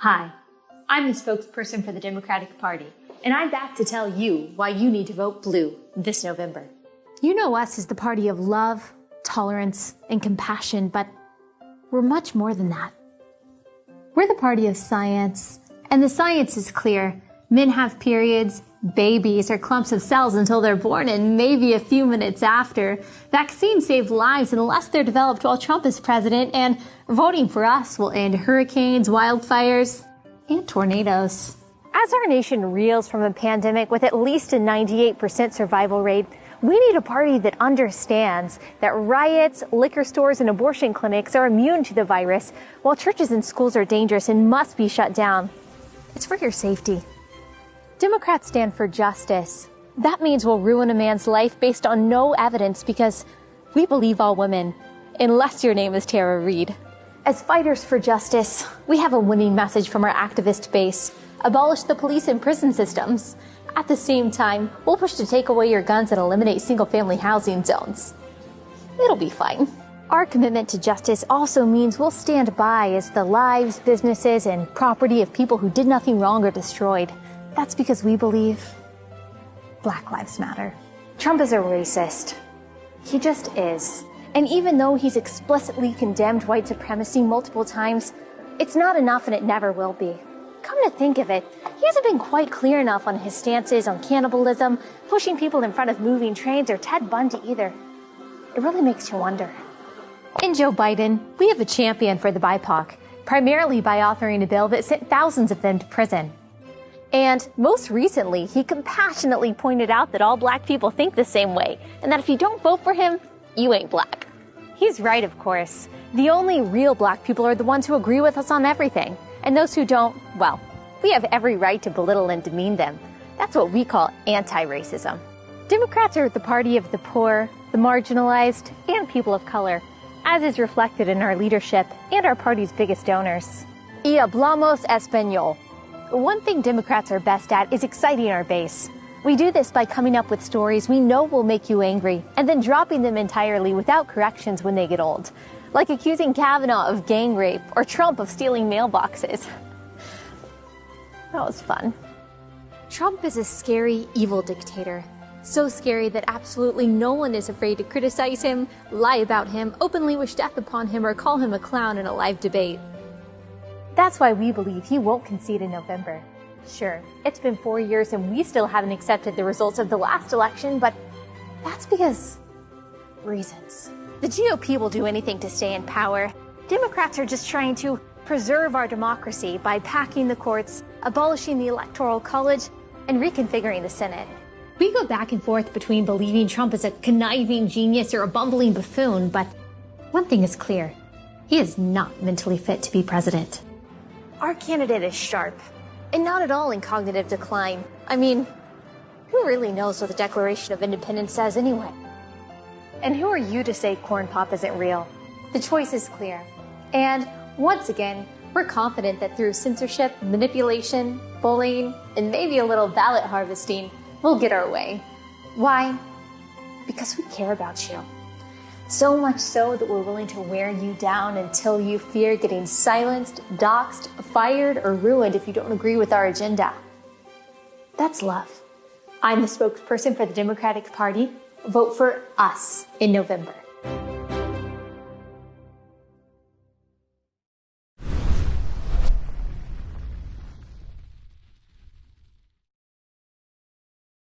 Hi, I'm the spokesperson for the Democratic Party, and I'm back to tell you why you need to vote blue this November. You know us as the party of love, tolerance, and compassion, but we're much more than that. We're the party of science, and the science is clear. Men have periods, babies are clumps of cells until they're born, and maybe a few minutes after. Vaccines save lives unless they're developed while Trump is president, and voting for us will end hurricanes, wildfires, and tornadoes. As our nation reels from a pandemic with at least a 98% survival rate, we need a party that understands that riots, liquor stores, and abortion clinics are immune to the virus, while churches and schools are dangerous and must be shut down. It's for your safety. Democrats stand for justice. That means we'll ruin a man's life based on no evidence because we believe all women, unless your name is Tara Reade. As fighters for justice, we have a winning message from our activist base. Abolish the police and prison systems. At the same time, we'll push to take away your guns and eliminate single-family housing zones. It'll be fine. Our commitment to justice also means we'll stand by as the lives, businesses, and property of people who did nothing wrong are destroyed. That's because we believe Black Lives Matter. Trump is a racist. He just is. And even though he's explicitly condemned white supremacy multiple times, it's not enough and it never will be. Come to think of it, he hasn't been quite clear enough on his stances on cannibalism, pushing people in front of moving trains, or Ted Bundy either. It really makes you wonder. In Joe Biden, we have a champion for the BIPOC, primarily by authoring a bill that sent thousands of them to prison. And most recently, he compassionately pointed out that all black people think the same way, and that if you don't vote for him, you ain't black. He's right, of course. The only real black people are the ones who agree with us on everything. And those who don't, well, we have every right to belittle and demean them. That's what we call anti-racism. Democrats are the party of the poor, the marginalized, and people of color, as is reflected in our leadership and our party's biggest donors. Y hablamos español. One thing Democrats are best at is exciting our base. We do this by coming up with stories we know will make you angry, and then dropping them entirely without corrections when they get old. Like accusing Kavanaugh of gang rape or Trump of stealing mailboxes. That was fun. Trump is a scary, evil dictator. So scary that absolutely no one is afraid to criticize him, lie about him, openly wish death upon him, or call him a clown in a live debate. That's why we believe he won't concede in November. Sure, it's been 4 years and we still haven't accepted the results of the last election, but that's because reasons. The GOP will do anything to stay in power. Democrats are just trying to preserve our democracy by packing the courts, abolishing the Electoral College, and reconfiguring the Senate. We go back and forth between believing Trump is a conniving genius or a bumbling buffoon, but one thing is clear. He is not mentally fit to be president. Our candidate is sharp, and not at all in cognitive decline. I mean, who really knows what the Declaration of Independence says anyway? And who are you to say Corn Pop isn't real? The choice is clear. And once again, we're confident that through censorship, manipulation, bullying, and maybe a little ballot harvesting, we'll get our way. Why? Because we care about you. So much so that we're willing to wear you down until you fear getting silenced, doxxed, fired, or ruined if you don't agree with our agenda. That's love. I'm the spokesperson for the Democratic Party. Vote for us in November.